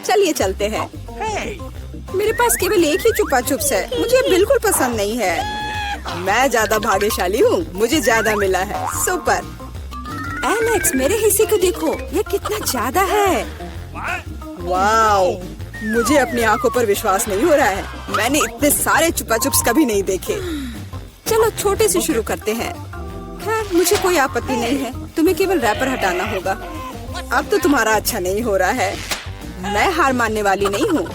चलिए चलते हैं। मेरे पास केवल एक ही चुपा चुप्स है, मुझे बिल्कुल पसंद नहीं है। मैं ज्यादा भाग्यशाली हूँ, मुझे ज्यादा मिला है। सुपर। एलेक्स, मेरे हिस्से को देखो, ये कितना ज्यादा है। वाओ, मुझे अपनी आंखों पर विश्वास नहीं हो रहा है। मैंने इतने सारे चुपा चुप्स कभी नहीं देखे। चलो छोटे से शुरू करते हैं। खैर, मुझे कोई आपत्ति नहीं है। तुम्हें केवल रैपर हटाना होगा। अब तो तुम्हारा अच्छा नहीं हो रहा है। मैं हार मानने वाली नहीं हूँ।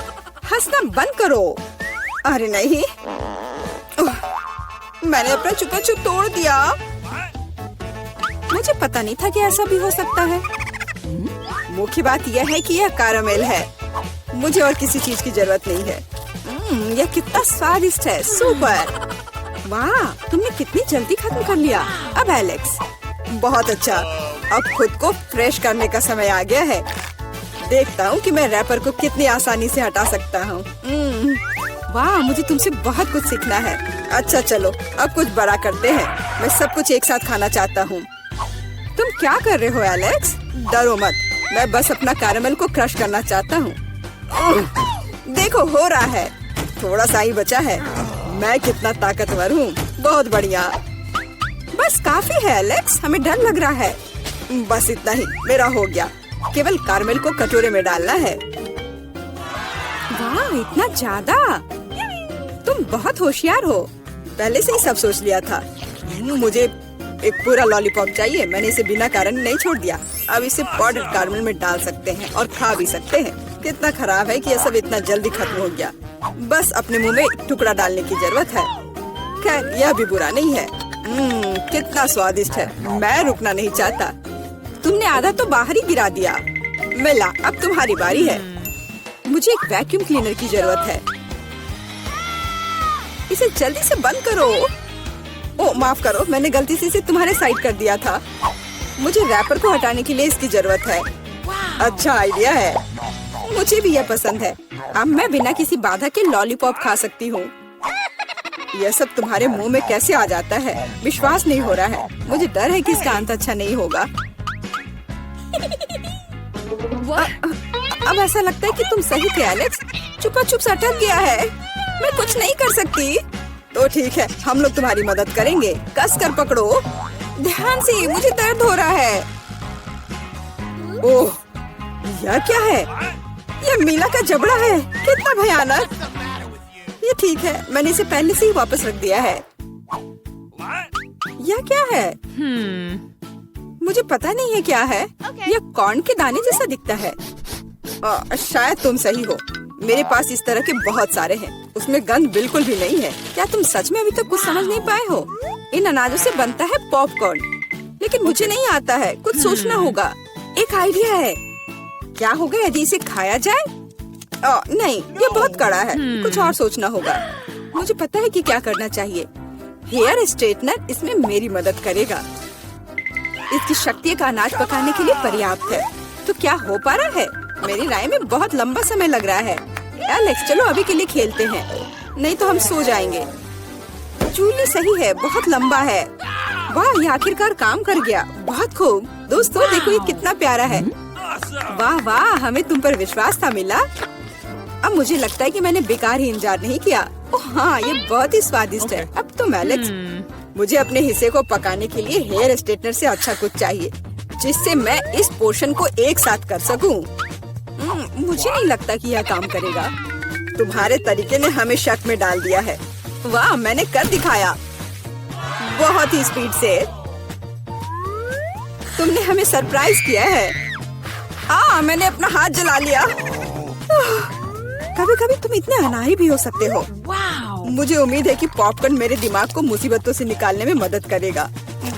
हंसना बंद करो। अरे नहीं, मैंने अपना चुपा चुप तोड़ दिया। मुझे पता नहीं था कि ऐसा भी हो सकता है। मुख्य बात यह है कि यह कैरामेल है। मुझे और किसी चीज की जरूरत नहीं है। यह कितना स्वादिष्ट है। सुपर। वाह, तुमने कितनी जल्दी खत्म कर लिया। अब एलेक्स, बहुत अच्छा। अब खुद को फ्रेश करने का समय आ गया है। देखता हूँ कि मैं रैपर को कितनी आसानी से हटा सकता हूँ। वाह, मुझे तुमसे बहुत कुछ सीखना है। अच्छा चलो, अब कुछ बड़ा करते हैं। मैं सब कुछ एक साथ खाना चाहता हूँ। तुम क्या कर रहे हो एलेक्स? डरो मत, मैं बस अपना कैरामेल को क्रश करना चाहता हूँ। देखो, हो रहा है। थोड़ा सा ही बचा है। मैं कितना ताकतवर हूँ। बहुत बढ़िया। बस काफी है एलेक्स, हमें डर लग रहा है। बस इतना ही, मेरा हो गया। केवल कैरामेल को कटोरे में डालना है। वाह, इतना ज्यादा। तुम बहुत होशियार हो। पहले से ही सब सोच लिया था। मुझे एक पूरा लॉलीपॉप चाहिए। मैंने इसे बिना कारण नहीं छोड़ दिया। अब इसे पाउडर कैरामेल में डाल सकते हैं और खा भी सकते हैं। कितना खराब है कि यह सब इतना जल्दी खत्म हो गया। बस अपने मुंह में एक टुकड़ा डालने की जरूरत है। खैर, यह भी बुरा नहीं है। कितना स्वादिष्ट है। मैं रुकना नहीं चाहता। तुमने आधा तो बाहर ही गिरा दिया। मिला, अब तुम्हारी बारी है। मुझे एक वैक्यूम क्लीनर की जरूरत है। इसे जल्दी से बंद करो। ओह, माफ करो, मैंने गलती से इसे तुम्हारे साइड कर दिया था। मुझे रैपर को हटाने के लिए इसकी जरूरत है। अच्छा आइडिया है। मुझे भी यह पसंद है। अब मैं बिना किसी बाधा के लॉलीपॉप खा सकती हूँ। यह सब तुम्हारे मुंह में कैसे आ जाता है? विश्वास नहीं हो रहा है। मुझे डर है कि इसका अंत अच्छा नहीं होगा। अब ऐसा लगता है कि तुम सही थे एलेक्स। चुपा चुप अटक गया है। मैं कुछ नहीं कर सकती। तो ठीक है, हम लोग तुम्हारी मदद करेंगे। कस कर पकड़ो। ध्यान से, मुझे दर्द हो रहा है। ओह, यह क्या है? यह मीला का जबड़ा है। कितना भयानक। ये ठीक है, मैंने इसे पहले से ही वापस रख दिया है। यह क्या है? मुझे पता नहीं है क्या है। यह कॉर्न के दाने जैसा दिखता है। शायद तुम सही हो। मेरे पास इस तरह के बहुत सारे हैं। उसमें गंध बिल्कुल भी नहीं है। क्या तुम सच में अभी तक कुछ समझ नहीं पाए हो? इन अनाजों से बनता है पॉपकॉर्न, लेकिन मुझे नहीं आता है। कुछ सोचना होगा। एक आइडिया है। क्या होगा यदि इसे खाया जाए? नहीं, ये बहुत कड़ा है। कुछ और सोचना होगा। मुझे पता है कि क्या करना चाहिए। हेयर स्ट्रेटनर इसमें मेरी मदद करेगा। इसकी शक्ति का अनाज पकाने के लिए पर्याप्त है। तो क्या हो पा रहा है? मेरी राय में बहुत लंबा समय लग रहा है। एलेक्स, चलो अभी के लिए खेलते हैं, नहीं तो हम सो जाएंगे। जूली सही है, बहुत लंबा है। वाह, ये आखिरकार काम कर गया। बहुत खूब। दोस्तों देखो, ये कितना प्यारा है। वाह वाह, हमें तुम पर विश्वास था मिला। अब मुझे लगता है कि मैंने बेकार ही इंतजार नहीं किया। ओह हाँ, ये बहुत ही स्वादिष्ट है। अब तुम एलेक्स, मुझे अपने हिस्से को पकाने के लिए हेयर स्ट्रेटनर से अच्छा कुछ चाहिए, जिससे मैं इस पोर्शन को एक साथ कर सकूं। मुझे नहीं लगता कि यह काम करेगा। तुम्हारे तरीके ने हमें शक में डाल दिया है। वाह, मैंने कर दिखाया बहुत ही स्पीड से। तुमने हमें सरप्राइज किया है। मैंने अपना हाथ जला लिया। कभी कभी तुम इतने अनाड़ी भी हो सकते हो। मुझे उम्मीद है कि पॉपकॉर्न मेरे दिमाग को मुसीबतों से निकालने में मदद करेगा।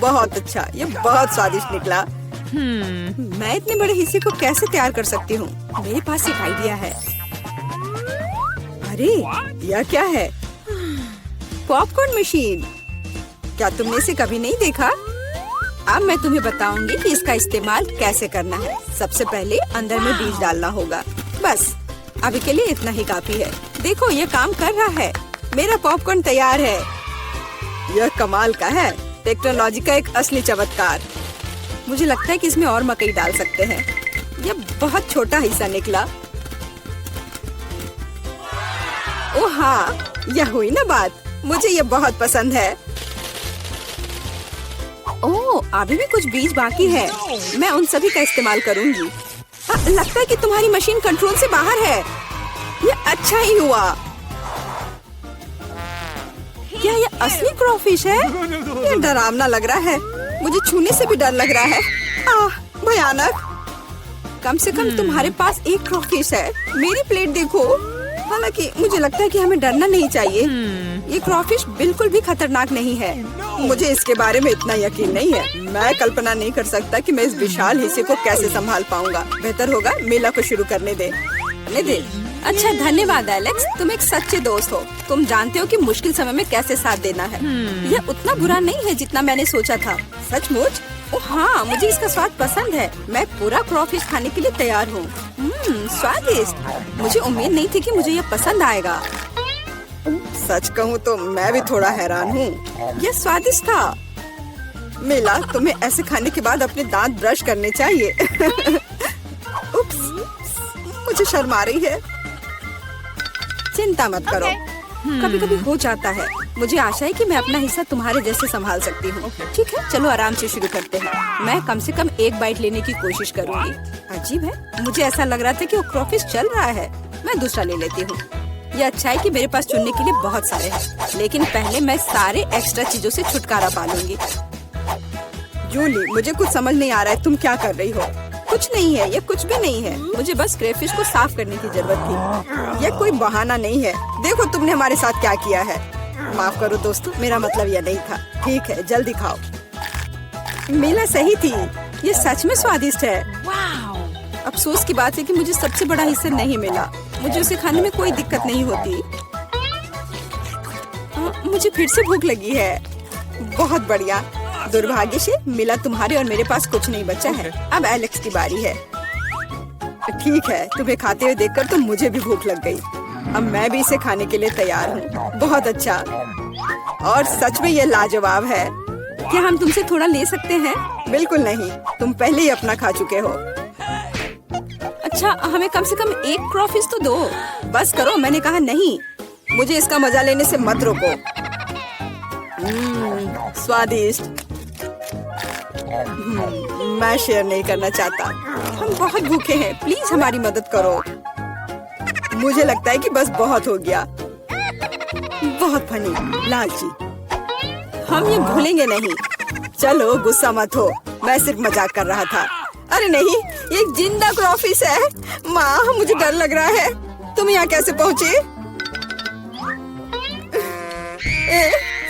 बहुत अच्छा, ये बहुत स्वादिष्ट निकला। मैं इतने बड़े हिस्से को कैसे तैयार कर सकती हूँ? मेरे पास एक आइडिया है। अरे, यह क्या है? Popcorn machine. क्या तुमने इसे कभी नहीं देखा? अब मैं तुम्हें बताऊंगी कि इसका इस्तेमाल कैसे करना है। सबसे पहले अंदर में बीज डालना होगा। बस अभी के लिए इतना ही काफी है। देखो, ये काम कर रहा है। मेरा पॉपकॉर्न तैयार है। यह कमाल का है। टेक्नोलॉजी का एक असली चमत्कार। मुझे लगता है कि इसमें और मकई डाल सकते हैं। यह बहुत छोटा हिस्सा निकला। ओह हाँ, यह हुई ना बात। मुझे ये बहुत पसंद है। ओह, अभी भी कुछ बीज बाकी है। मैं उन सभी का इस्तेमाल करूंगी। लगता है कि तुम्हारी मशीन कंट्रोल से बाहर है। ये अच्छा ही हुआ। क्या ये असली क्रॉफिश है? ये डरावना लग रहा है। मुझे छूने से भी डर लग रहा है। भयानक। कम से कम तुम्हारे पास एक क्रॉफिश है। मेरी प्लेट देखो। हालांकि मुझे लगता है कि हमें डरना नहीं चाहिए। ये क्रॉफिश बिल्कुल भी खतरनाक नहीं है। मुझे इसके बारे में इतना यकीन नहीं है। मैं कल्पना नहीं कर सकता कि मैं इस विशाल हिस्से को कैसे संभाल पाऊंगा। बेहतर होगा मेला को शुरू करने दे। अच्छा, धन्यवाद एलेक्स। तुम एक सच्चे दोस्त हो। तुम जानते हो कि मुश्किल समय में कैसे साथ देना है। यह उतना बुरा नहीं है जितना मैंने सोचा था। सचमुच? ओह हाँ, मुझे इसका स्वाद पसंद है। मैं पूरा क्रॉफिश खाने के लिए तैयार हूँ। स्वादिष्ट। मुझे उम्मीद नहीं थी कि मुझे यह पसंद आएगा। सच कहूँ तो मैं भी थोड़ा हैरान हूँ। यह स्वादिष्ट था। मिला, तुम्हें ऐसे खाने के बाद अपने दांत ब्रश करने चाहिए। उप्स, मुझे शर्म आ रही है। चिंता मत करो। कभी कभी हो जाता है। मुझे आशा है कि मैं अपना हिस्सा तुम्हारे जैसे संभाल सकती हूँ। ठीक है, चलो आराम से शुरू करते हैं। मैं कम से कम एक बाइट लेने की कोशिश करूँगी। अजीब है, मुझे ऐसा लग रहा था कि वो क्रॉफिश चल रहा है। मैं दूसरा ले लेती हूँ। ये अच्छा है कि मेरे पास चुनने के लिए बहुत सारे हैं। लेकिन पहले मैं सारे एक्स्ट्रा चीजों से छुटकारा पा लूंगी। जूली, मुझे कुछ समझ नहीं आ रहा है। तुम क्या कर रही हो? कुछ नहीं है, ये कुछ भी नहीं है। मुझे बस क्रेफिश को साफ करने की जरूरत थी। ये कोई बहाना नहीं है। देखो तुमने हमारे साथ क्या किया है। माफ करो दोस्तों, मेरा मतलब यह नहीं था। ठीक है, जल्दी खाओ। मिला सही थी। ये सच में स्वादिष्ट है। अफसोस की बात है कि मुझे सबसे बड़ा हिस्सा नहीं मिला। मुझे उसे खाने में कोई दिक्कत नहीं होती। मुझे फिर से भूख लगी है। बहुत बढ़िया। दुर्भाग्य से मिला, तुम्हारे और मेरे पास कुछ नहीं बचा है। अब एलेक्स की बारी है। ठीक है, तुम्हें खाते हुए देखकर तो मुझे भी भूख लग गई। अब मैं भी इसे खाने के लिए तैयार हूँ। बहुत अच्छा। और सच में ये लाजवाब है। क्या हम तुमसे थोड़ा ले सकते हैं? बिल्कुल नहीं, तुम पहले ही अपना खा चुके हो। अच्छा, हमें कम से कम एक क्रॉफिश तो दो। बस करो, मैंने कहा नहीं। मुझे इसका मजा लेने से मत रोको। स्वादिष्ट। मैं शेयर नहीं करना चाहता। हम बहुत भूखे हैं। प्लीज हमारी मदद करो। मुझे लगता है कि बस बहुत हो गया। बहुत फनी, लालची। हम ये भूलेंगे नहीं। चलो गुस्सा मत हो, मैं सिर्फ मजाक कर रहा था। अरे नहीं, ये एक जिंदा क्रॉफिश है। माँ, मुझे डर लग रहा है। तुम यहाँ कैसे पहुँचे?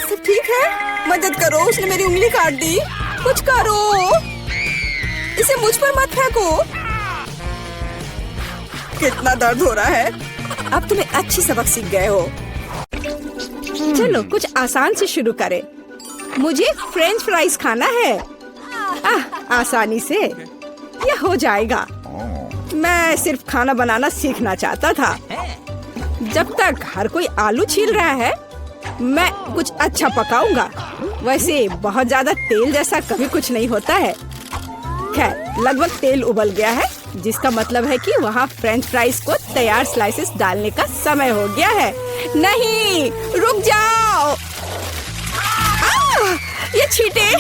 सब ठीक है? मदद करो, उसने मेरी उंगली काट दी। कुछ करो, इसे मुझ पर मत फेंको। कितना दर्द हो रहा है। अब तुम्हें अच्छी सबक सीख गए हो। चलो कुछ आसान से शुरू करें। मुझे फ्रेंच फ्राइज खाना है। आसानी से यह हो जाएगा। मैं सिर्फ खाना बनाना सीखना चाहता था। जब तक हर कोई आलू छील रहा है, मैं कुछ अच्छा पकाऊंगा। वैसे बहुत ज्यादा तेल जैसा कभी कुछ नहीं होता है। खैर, लगभग तेल उबल गया है, जिसका मतलब है कि वहाँ फ्रेंच फ्राइज को तैयार स्लाइसेस डालने का समय हो गया है। नहीं, रुक जाओ। ये छींटे,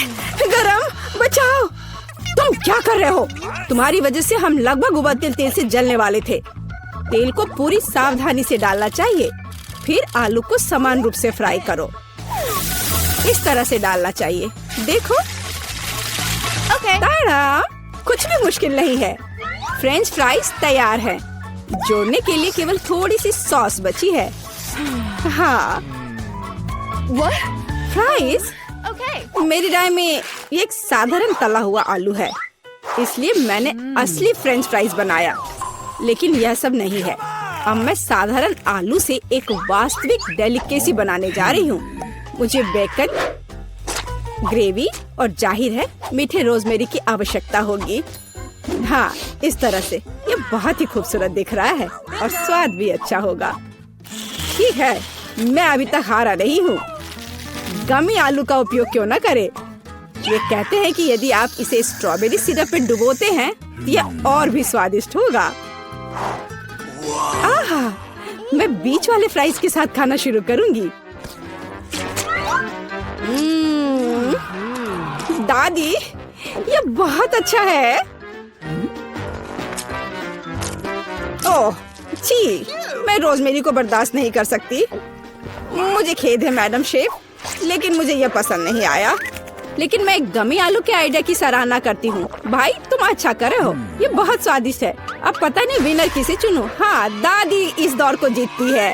गरम, बचाओ। तुम क्या कर रहे हो? तुम्हारी वजह से हम लगभग उबलते तेल से जलने वाले थे। तेल को पूरी सावधानी से डालना चाहिए। फिर आलू को समान रूप से फ्राई करो। इस तरह से डालना चाहिए। देखो, ताड़ा, कुछ भी मुश्किल नहीं है। फ्रेंच फ्राइज तैयार हैं। जोड़ने के लिए केवल थोड़ी सी सॉस बची है। हाँ, फ्राइज? मेरी राय में ये एक साधारण तला हुआ आलू है, इसलिए मैंने असली फ्रेंच फ्राइज बनाया। लेकिन यह सब नहीं है। अब मैं साधारण आलू से एक वास्तविक डेलिकेसी बनाने जा रही हूँ। मुझे बेकन, ग्रेवी और जाहिर है मीठे रोजमेरी की आवश्यकता होगी। हाँ, इस तरह से ये बहुत ही खूबसूरत दिख रहा है और स्वाद भी अच्छा होगा। ठीक है, मैं अभी तक हारा नहीं हूँ। गमी आलू का उपयोग क्यों न करें? ये कहते हैं कि यदि आप इसे स्ट्रॉबेरी सिरप में डुबोते हैं तो यह और भी स्वादिष्ट होगा। आहा, मैं बीच वाले फ्राइज के साथ खाना शुरू करूंगी। दादी, ये बहुत अच्छा है। ओह छी, मैं रोजमेरी को बर्दाश्त नहीं कर सकती। मुझे खेद है मैडम शेफ, लेकिन मुझे यह पसंद नहीं आया। लेकिन मैं गमी आलू के आइडिया की सराहना करती हूँ। भाई तुम अच्छा करे हो, ये बहुत स्वादिष्ट है। अब पता नहीं विनर किसे चुनूं। हाँ, दादी इस दौर को जीतती है।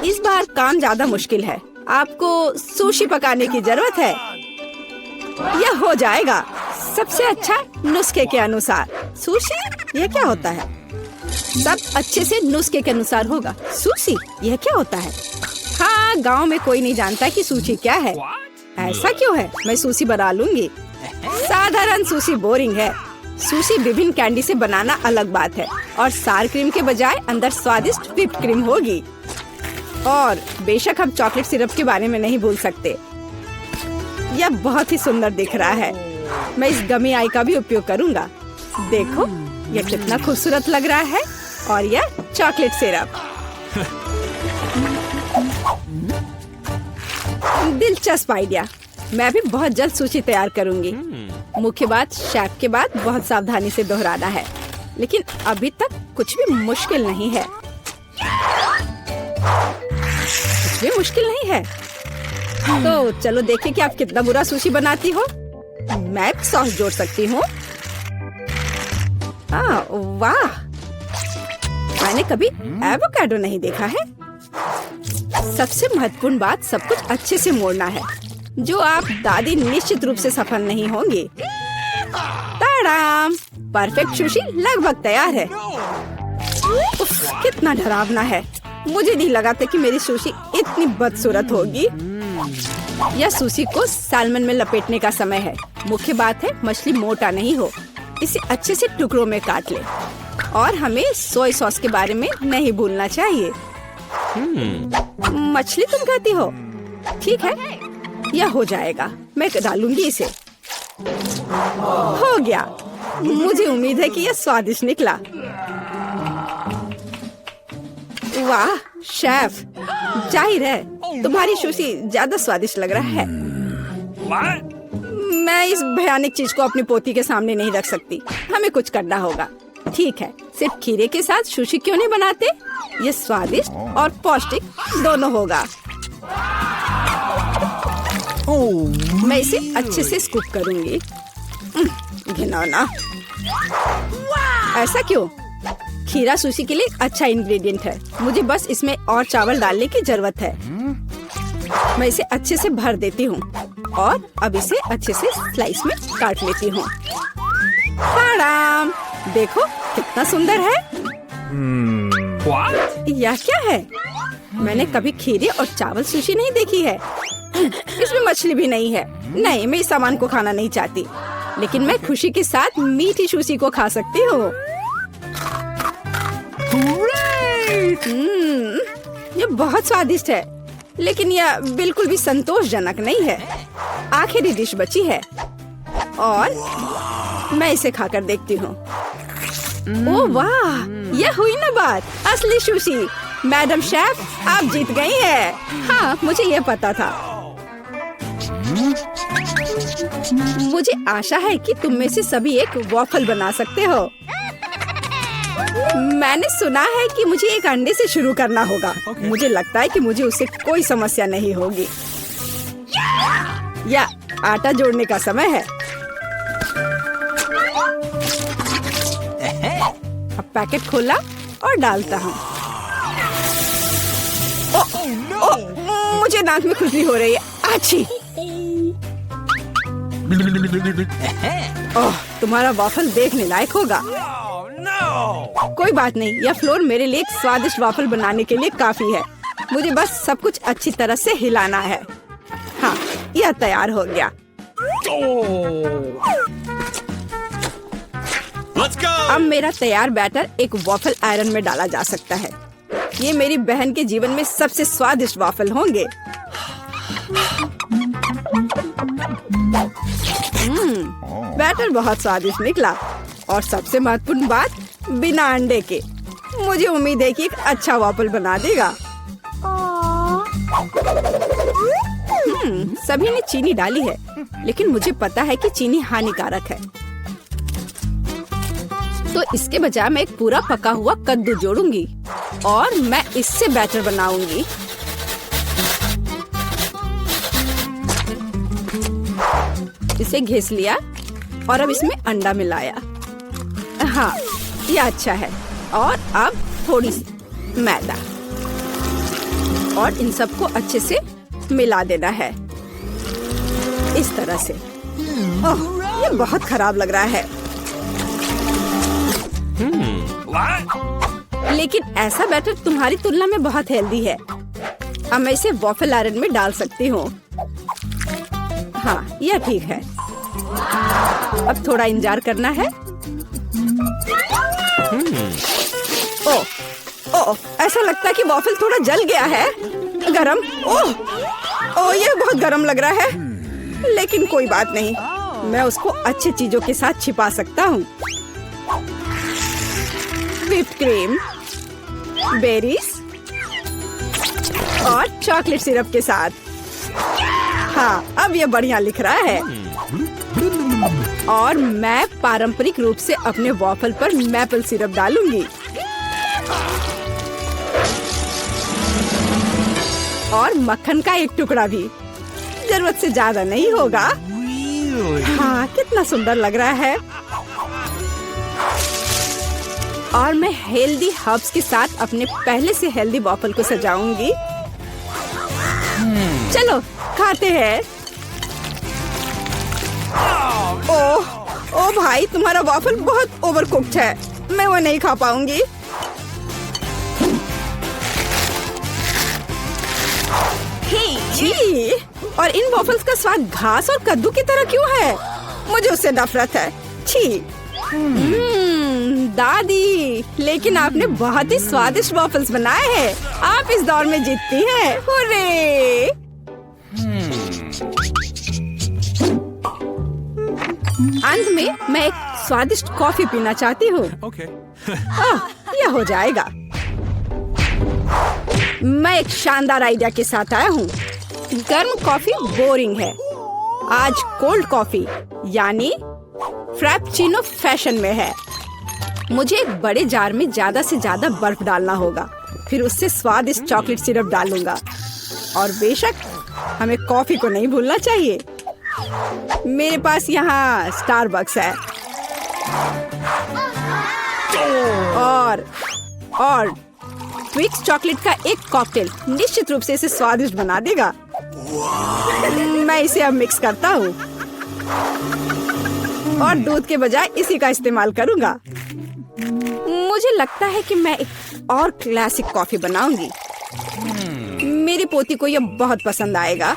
इस बार काम ज्यादा मुश्किल है। आपको सुशी पकाने की जरूरत है। यह हो जाएगा सबसे अच्छा नुस्खे के अनुसार। सुशी, यह क्या होता है? सब अच्छे से नुस्खे के अनुसार होगा। सुशी, यह क्या होता है? हाँ, गांव में कोई नहीं जानता कि सुशी क्या है। ऐसा क्यों है? मैं सुशी बना लूंगी। साधारण सुशी बोरिंग है। सुशी विभिन्न कैंडी से बनाना अलग बात है, और सार क्रीम के बजाय अंदर स्वादिष्ट व्हिप क्रीम होगी। और बेशक हम चॉकलेट सिरप के बारे में नहीं भूल सकते। यह बहुत ही सुंदर दिख रहा है। मैं इस गमी आई का भी उपयोग करूंगा। देखो यह कितना खूबसूरत लग रहा है। और यह चॉकलेट सिरप। दिलचस्प आइडिया। मैं भी बहुत जल्द सुशी तैयार करूंगी। मुख्य बात शेफ के बाद बहुत सावधानी से दोहराना है। लेकिन अभी तक कुछ भी मुश्किल नहीं है। कुछ भी मुश्किल नहीं है। तो चलो देखें कि आप कितना बुरा सुशी बनाती हो। मैं सॉस जोड़ सकती हूँ। वाह, मैंने कभी एवोकाडो नहीं देखा है। सबसे महत्वपूर्ण बात, सब कुछ अच्छे से मोड़ना है, जो आप दादी निश्चित रूप से सफल नहीं होंगी। ताड़ाम, परफेक्ट सुशी लगभग तैयार है। उफ, कितना डरावना है। मुझे नहीं लगा था कि मेरी सुशी इतनी बदसूरत होगी। यह सुशी को सालमन में लपेटने का समय है। मुख्य बात है मछली मोटा नहीं हो। इसे अच्छे से टुकड़ों में काट ले। और हमें सोया सॉस के बारे में नहीं भूलना चाहिए। मछली तुम खाती हो? ठीक है, यह हो जाएगा। मैं डालूंगी इसे। हो गया। मुझे उम्मीद है कि यह स्वादिष्ट निकला। वाह शेफ, जाहिर है तुम्हारी सुशी ज्यादा स्वादिष्ट लग रहा है। मैं इस भयानक चीज को अपनी पोती के सामने नहीं रख सकती। हमें कुछ करना होगा। ठीक है, सिर्फ खीरे के साथ सुशी क्यों नहीं बनाते? ये स्वादिष्ट और पौष्टिक दोनों होगा। मैं इसे अच्छे से स्कूप करूंगी। घिनौना। ऐसा क्यों? खीरा सुशी के लिए अच्छा इंग्रेडिएंट है। मुझे बस इसमें और चावल डालने की जरूरत है। मैं इसे अच्छे से भर देती हूँ और अब इसे अच्छे से स्लाइस में काट लेती हूँ। देखो कितना सुंदर है। यह क्या है? मैंने कभी खीरे और चावल सुशी नहीं देखी है। इसमें मछली भी नहीं है। नहीं, मैं इस सामान को खाना नहीं चाहती। लेकिन मैं खुशी के साथ मीठी सुशी को खा सकती हूँ। ये बहुत स्वादिष्ट है, लेकिन यह बिल्कुल भी संतोषजनक नहीं है। आखिरी डिश बची है और मैं इसे खाकर देखती हूँ। ओह वाह, यह हुई ना बात। असली सुशी। मैडम शेफ, आप जीत गई हैं। हाँ, मुझे यह पता था। मुझे आशा है कि तुम में से सभी एक वॉफल बना सकते हो। मैंने सुना है कि मुझे एक अंडे से शुरू करना होगा। मुझे लगता है कि मुझे उससे कोई समस्या नहीं होगी। या आटा जोड़ने का समय है। अब पैकेट खोला और डालता हूँ। मुझे नाक में खुजली हो रही है। अच्छी। ओह, तुम्हारा वाफल देखने लायक होगा। कोई बात नहीं, यह फ्लोर मेरे लिए एक स्वादिष्ट वाफल बनाने के लिए काफी है। मुझे बस सब कुछ अच्छी तरह से हिलाना है। हाँ, यह तैयार हो गया। अब मेरा तैयार बैटर एक वाफल आयरन में डाला जा सकता है। ये मेरी बहन के जीवन में सबसे स्वादिष्ट वाफल होंगे। बैटर बहुत स्वादिष्ट निकला और सबसे महत्वपूर्ण बात, बिना अंडे के। मुझे उम्मीद है कि एक अच्छा वॉफल बना देगा। सभी ने चीनी डाली है, लेकिन मुझे पता है कि चीनी हानिकारक है। तो इसके बजाय मैं एक पूरा पका हुआ कद्दू जोड़ूंगी और मैं इससे बैटर बनाऊंगी। इसे घिस लिया और अब इसमें अंडा मिलाया। हाँ, ये अच्छा है। और अब थोड़ी सी मैदा और इन सबको अच्छे से मिला देना है इस तरह से। ओह, ये बहुत खराब लग रहा है। लेकिन ऐसा बैटर तुम्हारी तुलना में बहुत हेल्दी है। अब मैं इसे वॉफल आयरन में डाल सकती हूँ। हाँ, यह ठीक है। अब थोड़ा इंतजार करना है। ओह, ओह, ऐसा लगता है कि वॉफल थोड़ा जल गया है। गरम। ओह, ओह, यह बहुत गरम लग रहा है। लेकिन कोई बात नहीं, मैं उसको अच्छी चीजों के साथ छिपा सकता हूँ। व्हिप्ड क्रीम, बेरीज और चॉकलेट सिरप के साथ। हाँ, अब ये बढ़िया लिख रहा है। और मैं पारंपरिक रूप से अपने वॉफल पर मैपल सिरप डालूंगी और मक्खन का एक टुकड़ा भी। जरूरत से ज्यादा नहीं होगा। हाँ, कितना सुंदर लग रहा है। और मैं हेल्दी हर्ब्स के साथ अपने पहले से हेल्दी वॉफल को सजाऊंगी। चलो खाते हैं। ओह, ओ भाई, तुम्हारा वॉफल बहुत ओवरकुक्ड है। मैं वो नहीं खा पाऊंगी। छी, और इन वॉफल्स का स्वाद घास और कद्दू की तरह क्यों है? मुझे उससे नफरत है। छी। दादी, लेकिन आपने बहुत ही स्वादिष्ट वॉफल्स बनाए हैं। आप इस दौर में जीतती हैं। हुर्रे! अंत में मैं एक स्वादिष्ट कॉफी पीना चाहती हूँ। यह हो जाएगा। मैं एक शानदार आइडिया के साथ आया हूँ। गर्म कॉफी बोरिंग है। आज कोल्ड कॉफी यानी फ्रैप्पुचिनो फैशन में है। मुझे एक बड़े जार में ज्यादा से ज्यादा बर्फ डालना होगा। फिर उससे स्वादिष्ट चॉकलेट सिरप डालूंगा। और बेशक हमें कॉफी को नहीं भूलना चाहिए। मेरे पास यहाँ स्टारबक्स है और ट्विक्स चॉकलेट का एक कॉकटेल निश्चित रूप से इसे स्वादिष्ट बना देगा। मैं इसे अब मिक्स करता हूँ और दूध के बजाय इसी का इस्तेमाल करूँगा। मुझे लगता है कि मैं एक और क्लासिक कॉफी बनाऊंगी। मेरी पोती को यह बहुत पसंद आएगा।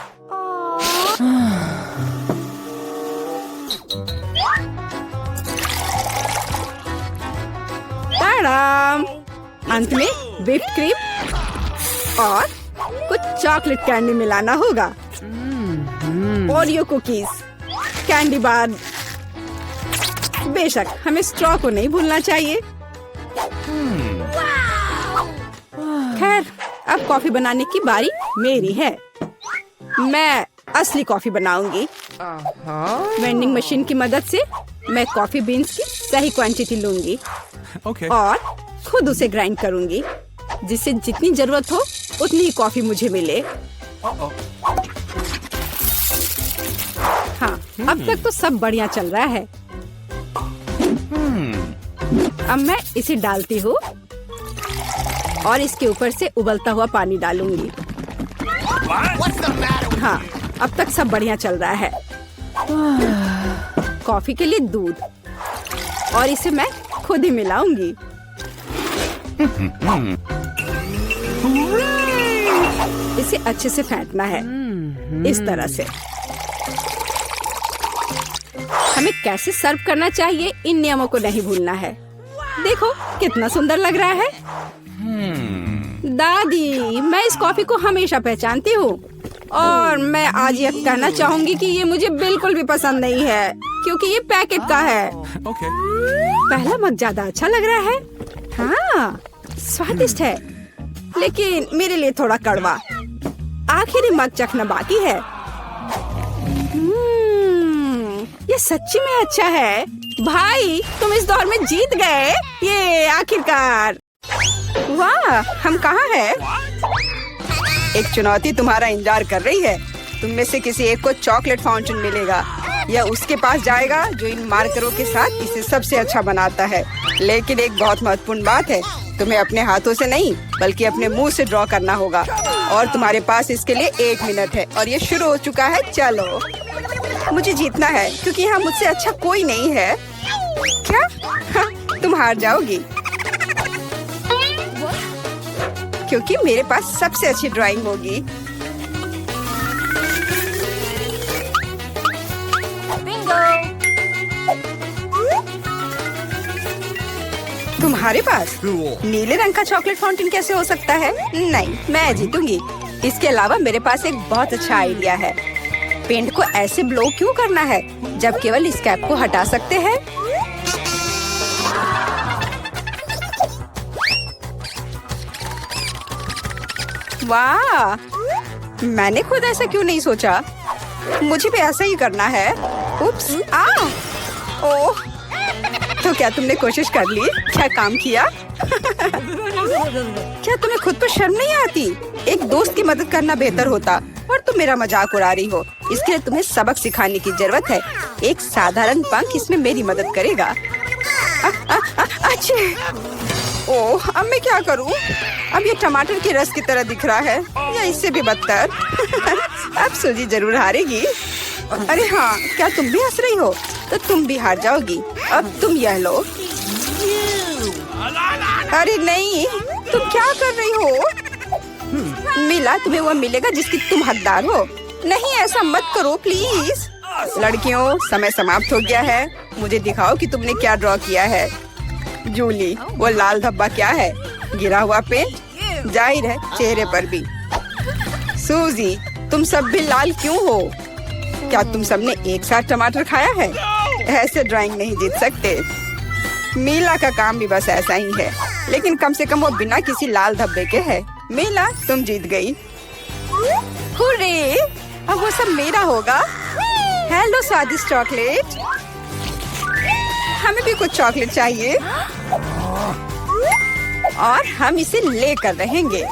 ताड़ाम! अंत में व्हिप्ड क्रीम और कुछ चॉकलेट कैंडी मिलाना होगा। Oreo cookies, candy bar. बेशक हमें स्ट्रॉ को नहीं भूलना चाहिए। खैर, अब कॉफी बनाने की बारी मेरी है। मैं असली कॉफी बनाऊंगी। वेंडिंग मशीन की मदद से मैं कॉफी बीन्स की सही क्वांटिटी लूंगी और खुद उसे ग्राइंड करूंगी, जिससे जितनी जरूरत हो उतनी ही कॉफी मुझे मिले। हाँ, अब तक तो सब बढ़िया चल रहा है। अब मैं इसे डालती हूँ और इसके ऊपर से उबलता हुआ पानी डालूंगी। हाँ, अब तक सब बढ़िया चल रहा है। कॉफी के लिए दूध और इसे मैं खुद ही मिलाऊंगी। इसे अच्छे से फेंटना है इस तरह से। हमें कैसे सर्व करना चाहिए, इन नियमों को नहीं भूलना है। देखो कितना सुंदर लग रहा है। दादी, मैं इस कॉफी को हमेशा पहचानती हूँ और मैं आज यह कहना चाहूंगी कि ये मुझे बिल्कुल भी पसंद नहीं है, क्योंकि ये पैकेट का है। पहला मग ज्यादा अच्छा लग रहा है। हाँ, स्वादिष्ट है, लेकिन मेरे लिए थोड़ा कड़वा। आखिरी मग चखना बाकी है। ये सच्ची में अच्छा है। भाई, तुम इस दौर में जीत गए। ये आखिरकार। वाह, हम कहाँ हैं? एक चुनौती तुम्हारा इंतजार कर रही है। तुम में से किसी एक को चॉकलेट फाउंटेन मिलेगा। यह उसके पास जाएगा जो इन मार्करों के साथ इसे सबसे अच्छा बनाता है। लेकिन एक बहुत महत्वपूर्ण बात है, तुम्हें अपने हाथों से नहीं बल्कि अपने मुंह से ड्रॉ करना होगा। और तुम्हारे पास इसके लिए 1 मिनट है। और ये शुरू हो चुका है। चलो, मुझे जीतना है क्योंकि यहाँ मुझसे अच्छा कोई नहीं है। क्या? हाँ, तुम हार जाओगी क्योंकि मेरे पास सबसे अच्छी ड्राइंग होगी। तुम्हारे पास नीले रंग का चॉकलेट फाउंटेन कैसे हो सकता है? नहीं, मैं जीतूंगी। इसके अलावा मेरे पास एक बहुत अच्छा आइडिया है। पेंट को ऐसे ब्लो क्यों करना है जब केवल इस कैप को हटा सकते हैं? वाह, मैंने खुद ऐसा क्यों नहीं सोचा। मुझे भी ऐसा ही करना है। उप्स, ओह, तो क्या तुमने कोशिश कर ली? क्या काम किया? क्या तुम्हें खुद पर शर्म नहीं आती? एक दोस्त की मदद करना बेहतर होता और तुम मेरा मजाक उड़ा रही हो। इसके लिए तुम्हें सबक सिखाने की जरूरत है। एक साधारण पंख इसमें मेरी मदद करेगा। अच्छे। ओह, अब मैं क्या करूं? अब ये टमाटर के रस की तरह दिख रहा है या इससे भी बदतर। अब सूजी जरूर हारेगी। अरे हाँ, क्या तुम भी हंस रही हो? तो तुम भी हार जाओगी। अब तुम यह लो। अरे नहीं, तुम क्या कर रही हो? मिला, तुम्हें वो मिलेगा जिसकी तुम हकदार हो। नहीं, ऐसा मत करो प्लीज। लड़कियों, समय समाप्त हो गया है। मुझे दिखाओ कि तुमने क्या ड्रॉ किया है। जूली, वो लाल धब्बा क्या है? गिरा हुआ पेंट? जाहिर है, चेहरे पर भी। सूजी, तुम सब भी लाल क्यों हो? क्या तुम सबने एक साथ टमाटर खाया है? ऐसे ड्राइंग नहीं जीत सकते। मीला का काम भी बस ऐसा ही है, लेकिन कम से कम वो बिना किसी लाल धब्बे के है। मीला, तुम जीत गई। हुर्रे, अब वो सब मेरा होगा। हेलो स्वादिष्ट चॉकलेट, हमें भी कुछ चॉकलेट चाहिए और हम इसे लेकर रहेंगे।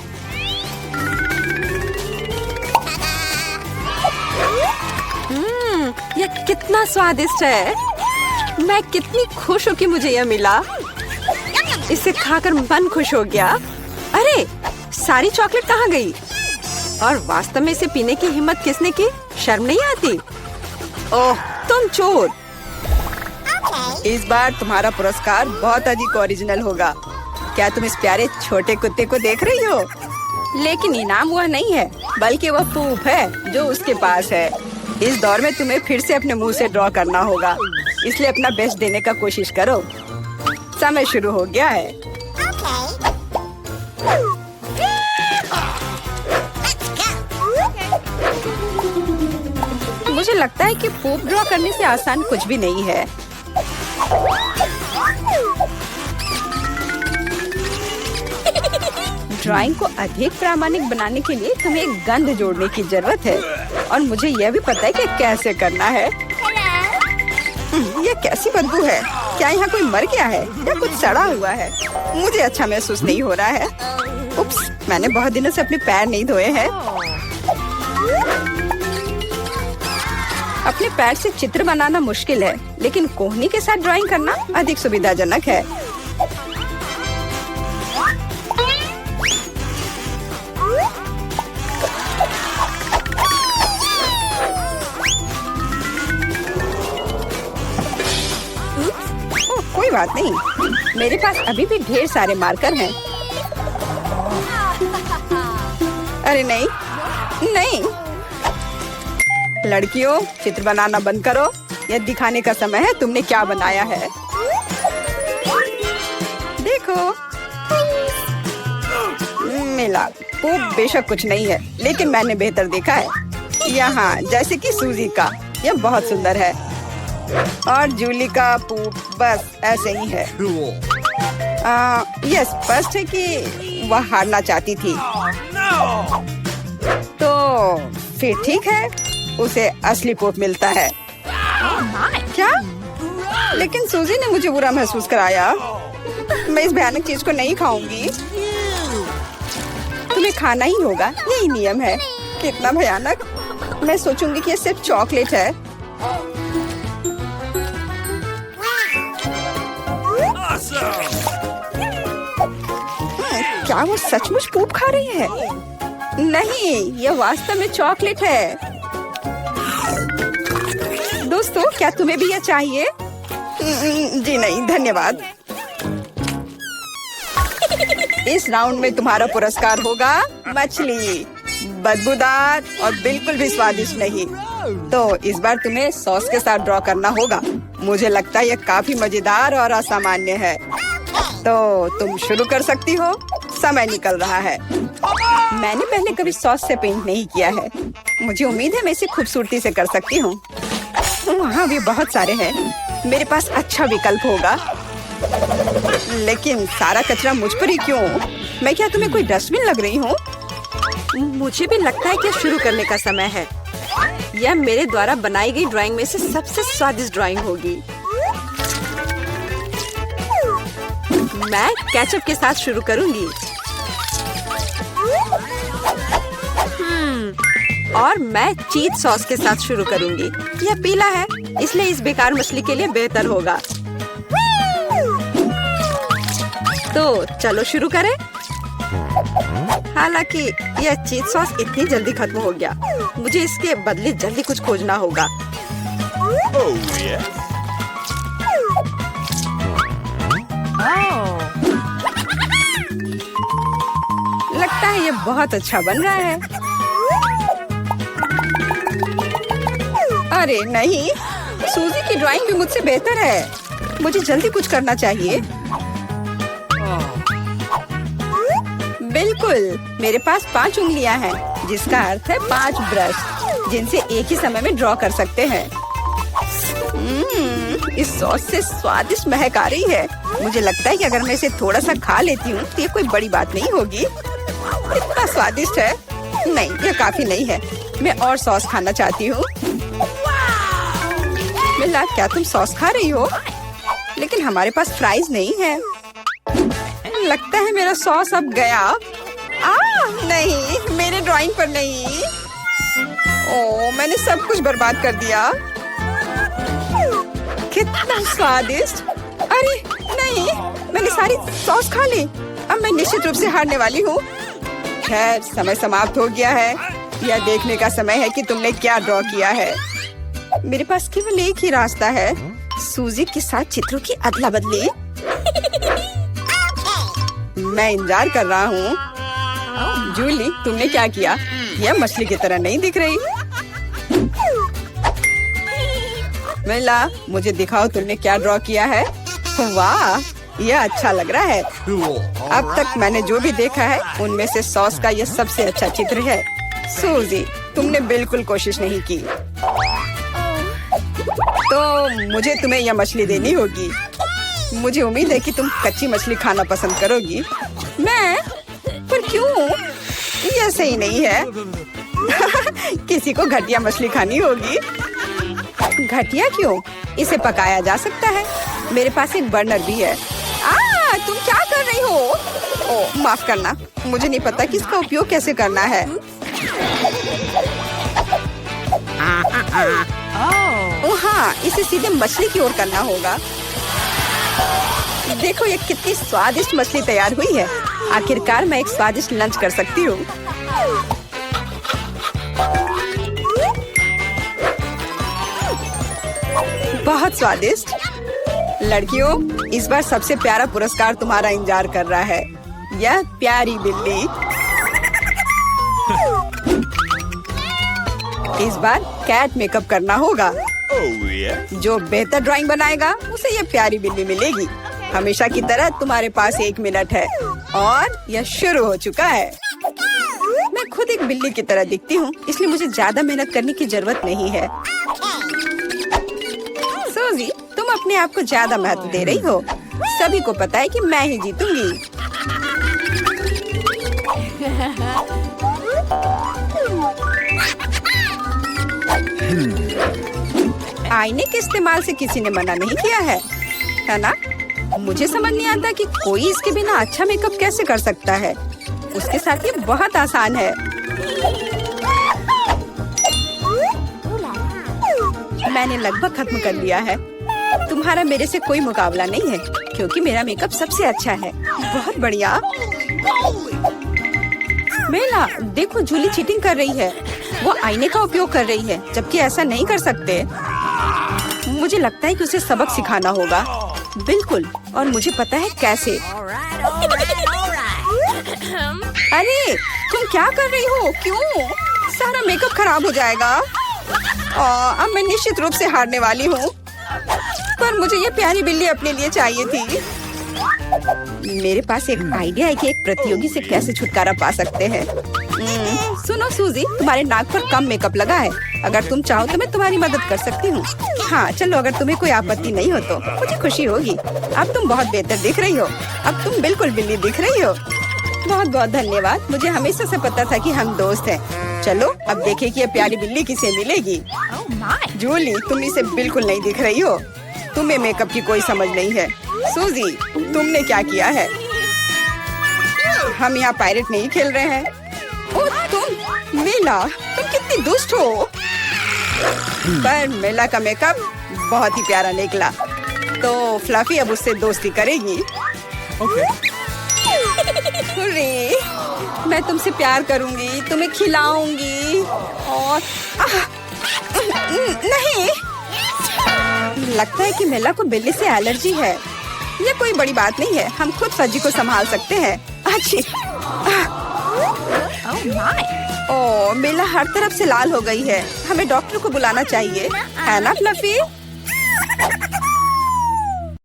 यह कितना स्वादिष्ट है। मैं कितनी खुश हूँ कि मुझे यह मिला। इसे खाकर मन खुश हो गया। अरे, सारी चॉकलेट कहाँ गई? और वास्तव में इसे पीने की हिम्मत किसने की? शर्म नहीं आती? ओह, तुम चोर। इस बार तुम्हारा पुरस्कार बहुत अधिक ओरिजिनल होगा। क्या तुम इस प्यारे छोटे कुत्ते को देख रही हो? लेकिन इनाम वह नहीं है, बल्कि वह पूप है जो उसके पास है। इस दौर में तुम्हें फिर से अपने मुंह से ड्रॉ करना होगा, इसलिए अपना बेस्ट देने का कोशिश करो। समय शुरू हो गया है। मुझे लगता है कि पूप ड्रॉ करने से आसान कुछ भी नहीं है। ड्राइंग को अधिक प्रामाणिक बनाने के लिए तुम्हें एक गंध जोड़ने की जरूरत है, और मुझे यह भी पता है कि कैसे करना है। यह कैसी बदबू है? क्या यहाँ कोई मर गया है या कुछ सड़ा हुआ है? मुझे अच्छा महसूस नहीं हो रहा है। उप्स, मैंने बहुत दिनों से अपने पैर नहीं धोए हैं। अपने पैर से चित्र बनाना मुश्किल है, लेकिन कोहनी के साथ ड्राइंग करना अधिक सुविधाजनक है। कोई बात नहीं, मेरे पास अभी भी ढेर सारे मार्कर हैं। अरे नहीं, नहीं। लड़कियों, चित्र बनाना बंद करो। यह दिखाने का समय है तुमने क्या बनाया है। देखो, मिला। वो बेशक कुछ नहीं है, लेकिन मैंने बेहतर देखा है। यहाँ जैसे कि सूजी का, यह बहुत सुंदर है। और जूली का पूप बस ऐसे ही है। यह स्पष्ट है कि वह हारना चाहती थी। तो फिर ठीक है, उसे असली पोप मिलता है। क्या? लेकिन सूजी ने मुझे बुरा महसूस कराया। मैं इस भयानक चीज को नहीं खाऊंगी। तुम्हें खाना ही होगा, यही नियम है। कितना भयानक। मैं सोचूंगी कि ये सिर्फ चॉकलेट है। क्या वो सचमुच पोप खा रही है? नहीं, यह वास्तव में चॉकलेट है। दोस्तों, क्या तुम्हें भी यह चाहिए? जी नहीं, धन्यवाद। इस राउंड में तुम्हारा पुरस्कार होगा मछली, बदबूदार और बिल्कुल भी स्वादिष्ट नहीं। तो इस बार तुम्हें सॉस के साथ ड्रॉ करना होगा। मुझे लगता है यह काफी मजेदार और असामान्य है। तो तुम शुरू कर सकती हो, समय निकल रहा है। मैंने पहले कभी सॉस से पेंट नहीं किया है। मुझे उम्मीद है मैं इसे खूबसूरती से कर सकती हूँ। वहाँ भी बहुत सारे हैं। मेरे पास अच्छा विकल्प होगा। लेकिन सारा कचरा मुझ पर ही क्यों? मैं क्या तुम्हें कोई डस्टबिन लग रही हूँ? मुझे भी लगता है कि शुरू करने का समय है। यह मेरे द्वारा बनाई गई ड्राइंग में से सबसे स्वादिष्ट ड्राइंग होगी। मैं केचप के साथ शुरू करूंगी। और मैं चीज सॉस के साथ शुरू करूंगी। यह पीला है, इसलिए इस बेकार मछली के लिए बेहतर होगा। तो चलो शुरू करें। हालांकि यह चीज सॉस इतनी जल्दी खत्म हो गया। मुझे इसके बदले जल्दी कुछ खोजना होगा। लगता है यह बहुत अच्छा बन रहा है। अरे नहीं, सूजी की ड्राइंग भी मुझसे बेहतर है। मुझे जल्दी कुछ करना चाहिए। बिल्कुल, मेरे पास 5 उंगलियां हैं, जिसका अर्थ है 5 ब्रश, जिनसे एक ही समय में ड्रॉ कर सकते हैं। इस सॉस से स्वादिष्ट महक आ रही है। मुझे लगता है कि अगर मैं इसे थोड़ा सा खा लेती हूँ तो ये कोई बड़ी बात नहीं होगी। इतना स्वादिष्ट है। नहीं, यह काफी नहीं है। मैं और सॉस खाना चाहती हूँ। मिला, क्या तुम सॉस खा रही हो? लेकिन हमारे पास फ्राइज नहीं है। लगता है मेरा सॉस अब गया। नहीं, मेरे ड्राइंग पर नहीं। ओह, मैंने सब कुछ बर्बाद कर दिया। कितना स्वादिष्ट। अरे नहीं, मैंने सारी सॉस खा ली। अब मैं निश्चित रूप से हारने वाली हूँ। खैर, समय समाप्त हो गया है। यह देखने का समय है कि तुमने क्या ड्रॉ किया है। मेरे पास केवल एक ही रास्ता है, सूजी के साथ चित्रों की अदला बदली। मैं इंतजार कर रहा हूँ। जूली, तुमने क्या किया? यह मछली की तरह नहीं दिख रही। मिला, मुझे दिखाओ तुमने क्या ड्रॉ किया है। वाह, यह अच्छा लग रहा है। अब तक मैंने जो भी देखा है उनमें से सॉस का यह सबसे अच्छा चित्र है। सूजी, तुमने बिल्कुल कोशिश नहीं की। तो मुझे तुम्हें यह मछली देनी होगी। मुझे उम्मीद है कि तुम कच्ची मछली खाना पसंद करोगी। मैं? पर क्यों? यह सही नहीं है। किसी को घटिया मछली खानी होगी। घटिया क्यों? इसे पकाया जा सकता है। मेरे पास एक बर्नर भी है। तुम क्या कर रही हो? ओह, माफ करना, मुझे नहीं पता कि इसका उपयोग कैसे करना है। ओह हाँ, इसे सीधे मछली की ओर करना होगा। देखो ये कितनी स्वादिष्ट मछली तैयार हुई है। आखिरकार मैं एक स्वादिष्ट लंच कर सकती हूँ। बहुत स्वादिष्ट। लड़कियों, इस बार सबसे प्यारा पुरस्कार तुम्हारा इंतजार कर रहा है। यह प्यारी बिल्ली। इस बार कैट मेकअप करना होगा। जो बेहतर ड्राइंग बनाएगा उसे यह प्यारी बिल्ली मिलेगी। हमेशा की तरह तुम्हारे पास 1 मिनट है और यह शुरू हो चुका है। मैं खुद एक बिल्ली की तरह दिखती हूँ, इसलिए मुझे ज्यादा मेहनत करने की जरूरत नहीं है। सूजी, तुम अपने आप को ज्यादा महत्व दे रही हो। सभी को पता है कि मैं ही जीतूंगी। आईने के इस्तेमाल से किसी ने मना नहीं किया है ना? मुझे समझ नहीं आता कि कोई इसके बिना अच्छा मेकअप कैसे कर सकता है। उसके साथ ये बहुत आसान है। मैंने लगभग खत्म कर लिया है। तुम्हारा मेरे से कोई मुकाबला नहीं है क्योंकि मेरा मेकअप सबसे अच्छा है। बहुत बढ़िया। मेला, देखो जूली चीटिंग कर रही है। वो आईने का उपयोग कर रही है, जबकि ऐसा नहीं कर सकते। मुझे लगता है कि उसे सबक सिखाना होगा। बिल्कुल, और मुझे पता है कैसे। अरे तुम क्या कर रही हो? क्यों? सारा मेकअप खराब हो जाएगा। अब मैं निश्चित रूप से हारने वाली हूँ। पर मुझे ये प्यारी बिल्ली अपने लिए चाहिए थी। मेरे पास एक आइडिया है कि एक प्रतियोगी से कैसे छुटकारा पा सकते हैं। सुनो सूजी, तुम्हारे नाक पर कम मेकअप लगा है। अगर तुम चाहो तो मैं तुम्हारी मदद कर सकती हूँ। हाँ चलो, अगर तुम्हें कोई आपत्ति नहीं हो तो मुझे खुशी होगी। अब तुम बहुत बेहतर दिख रही हो। अब तुम बिल्कुल बिल्ली दिख रही हो। बहुत बहुत धन्यवाद। मुझे हमेशा से पता था कि हम दोस्त हैं। चलो अब देखें कि ये प्यारी बिल्ली किसे मिलेगी। जूली, तुम इसे बिल्कुल नहीं दिख रही हो। तुम्हें मेकअप की कोई समझ नहीं है। सूजी, तुमने क्या किया है? हम यहाँ पायरेट नहीं खेल रहे हैं। ओह तुम मेला, तुम कितनी दुष्ट हो। पर मेला का मेकअप बहुत ही प्यारा निकला, तो फ्लफी अब उससे दोस्ती करेगी। हुर्रे, मैं तुमसे प्यार करूंगी, तुम्हें खिलाऊंगी और नहीं, लगता है कि मेला को बिल्ली से एलर्जी है। ये कोई बड़ी बात नहीं है, हम खुद फज्जी को संभाल सकते हैं। अच्छी। ओह, मेला हर तरफ से लाल हो गई है। हमें डॉक्टर को बुलाना चाहिए, है ना फ्लफी?